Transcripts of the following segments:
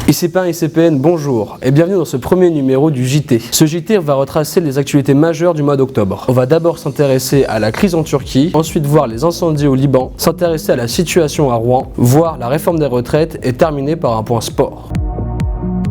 ICP1 ICPN, bonjour et bienvenue dans ce premier numéro du JT. Ce JT va retracer les actualités majeures du mois d'octobre. On va d'abord s'intéresser à la crise en Turquie, ensuite voir les incendies au Liban, s'intéresser à la situation à Rouen, voir la réforme des retraites et terminer par un point sport.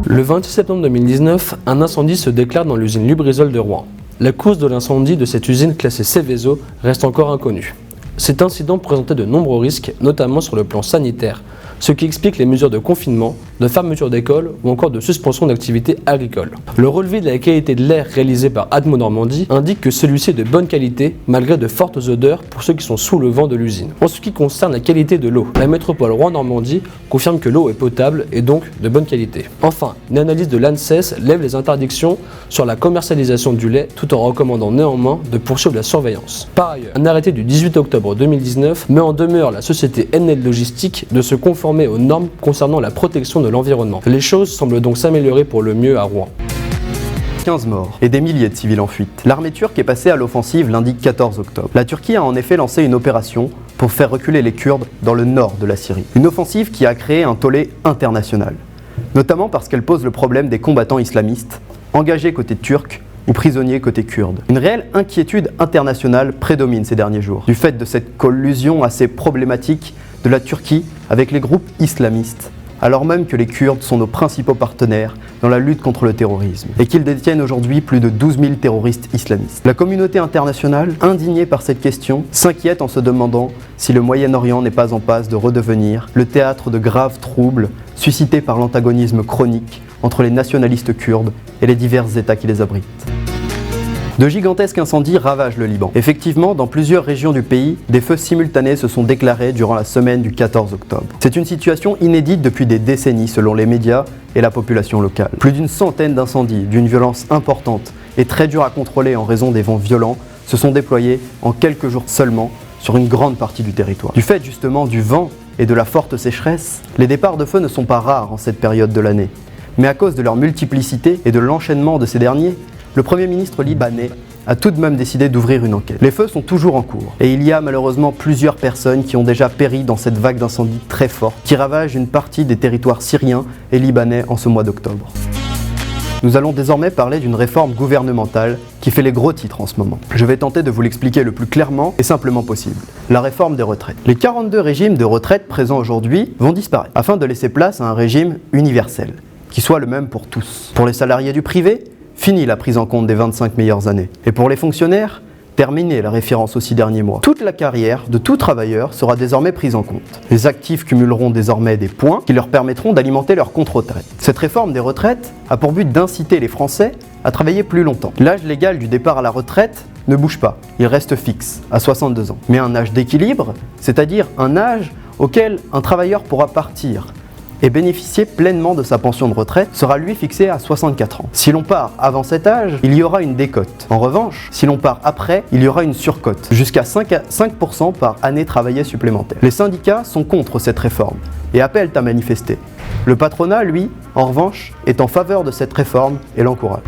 Le 26 septembre 2019, un incendie se déclare dans l'usine Lubrizol de Rouen. La cause de l'incendie de cette usine classée Seveso reste encore inconnue. Cet incident présentait de nombreux risques, notamment sur le plan sanitaire, ce qui explique les mesures de confinement, de fermeture d'écoles ou encore de suspension d'activités agricoles. Le relevé de la qualité de l'air réalisé par Atmo Normandie indique que celui-ci est de bonne qualité malgré de fortes odeurs pour ceux qui sont sous le vent de l'usine. En ce qui concerne la qualité de l'eau, la métropole Rouen-Normandie confirme que l'eau est potable et donc de bonne qualité. Enfin, une analyse de l'ANSES lève les interdictions sur la commercialisation du lait tout en recommandant néanmoins de poursuivre la surveillance. Par ailleurs, un arrêté du 18 octobre 2019 met en demeure la société Enel Logistique de se conformer aux normes concernant la protection de l'environnement. Les choses semblent donc s'améliorer pour le mieux à Rouen. 15 morts et des milliers de civils en fuite. L'armée turque est passée à l'offensive lundi 14 octobre. La Turquie a en effet lancé une opération pour faire reculer les Kurdes dans le nord de la Syrie. Une offensive qui a créé un tollé international, notamment parce qu'elle pose le problème des combattants islamistes engagés côté turc ou prisonniers côté kurde. Une réelle inquiétude internationale prédomine ces derniers jours, du fait de cette collusion assez problématique de la Turquie avec les groupes islamistes, alors même que les Kurdes sont nos principaux partenaires dans la lutte contre le terrorisme et qu'ils détiennent aujourd'hui plus de 12 000 terroristes islamistes. La communauté internationale, indignée par cette question, s'inquiète en se demandant si le Moyen-Orient n'est pas en passe de redevenir le théâtre de graves troubles suscités par l'antagonisme chronique entre les nationalistes kurdes et les divers États qui les abritent. De gigantesques incendies ravagent le Liban. Effectivement, dans plusieurs régions du pays, des feux simultanés se sont déclarés durant la semaine du 14 octobre. C'est une situation inédite depuis des décennies selon les médias et la population locale. Plus d'une centaine d'incendies d'une violence importante et très dure à contrôler en raison des vents violents se sont déployés en quelques jours seulement sur une grande partie du territoire. Du fait justement du vent et de la forte sécheresse, les départs de feu ne sont pas rares en cette période de l'année. Mais à cause de leur multiplicité et de l'enchaînement de ces derniers, le Premier ministre libanais a tout de même décidé d'ouvrir une enquête. Les feux sont toujours en cours et il y a malheureusement plusieurs personnes qui ont déjà péri dans cette vague d'incendies très forte qui ravage une partie des territoires syriens et libanais en ce mois d'octobre. Nous allons désormais parler d'une réforme gouvernementale qui fait les gros titres en ce moment. Je vais tenter de vous l'expliquer le plus clairement et simplement possible. La réforme des retraites. Les 42 régimes de retraite présents aujourd'hui vont disparaître afin de laisser place à un régime universel qui soit le même pour tous. Pour les salariés du privé, fini la prise en compte des 25 meilleures années. Et pour les fonctionnaires, terminez la référence aux 6 derniers mois. Toute la carrière de tout travailleur sera désormais prise en compte. Les actifs cumuleront désormais des points qui leur permettront d'alimenter leur compte retraite. Cette réforme des retraites a pour but d'inciter les Français à travailler plus longtemps. L'âge légal du départ à la retraite ne bouge pas, il reste fixe, à 62 ans. Mais un âge d'équilibre, c'est-à-dire un âge auquel un travailleur pourra partir et bénéficier pleinement de sa pension de retraite sera lui fixé à 64 ans. Si l'on part avant cet âge, il y aura une décote. En revanche, si l'on part après, il y aura une surcote, jusqu'à 5% par année travaillée supplémentaire. Les syndicats sont contre cette réforme et appellent à manifester. Le patronat, lui, en revanche, est en faveur de cette réforme et l'encourage.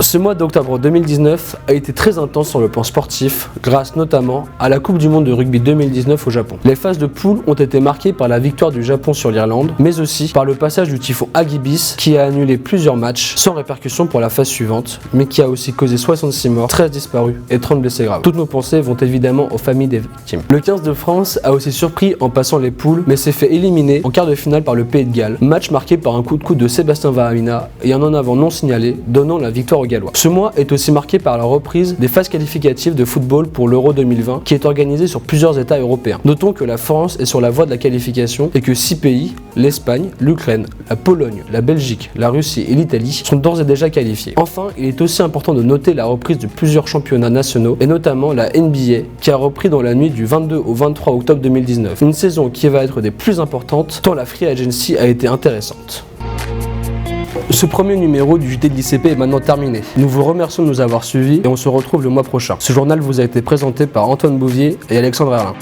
Ce mois d'octobre 2019 a été très intense sur le plan sportif, grâce notamment à la Coupe du Monde de rugby 2019 au Japon. Les phases de poule ont été marquées par la victoire du Japon sur l'Irlande, mais aussi par le passage du typhon Hagibis qui a annulé plusieurs matchs sans répercussion pour la phase suivante, mais qui a aussi causé 66 morts, 13 disparus et 30 blessés graves. Toutes nos pensées vont évidemment aux familles des victimes. Le 15 de France a aussi surpris en passant les poules, mais s'est fait éliminer en quart de finale par le Pays de Galles, match marqué par un coup de coude de Sébastien Vahaina et un en avant non signalé, donnant la victoire aux Gallois. Ce mois est aussi marqué par la reprise des phases qualificatives de football pour l'Euro 2020 qui est organisée sur plusieurs États européens. Notons que la France est sur la voie de la qualification et que 6 pays, l'Espagne, l'Ukraine, la Pologne, la Belgique, la Russie et l'Italie, sont d'ores et déjà qualifiés. Enfin, il est aussi important de noter la reprise de plusieurs championnats nationaux et notamment la NBA qui a repris dans la nuit du 22 au 23 octobre 2019. Une saison qui va être des plus importantes tant la free agency a été intéressante. Ce premier numéro du JT de l'ICP est maintenant terminé. Nous vous remercions de nous avoir suivis et on se retrouve le mois prochain. Ce journal vous a été présenté par Antoine Bouvier et Alexandre Erlin.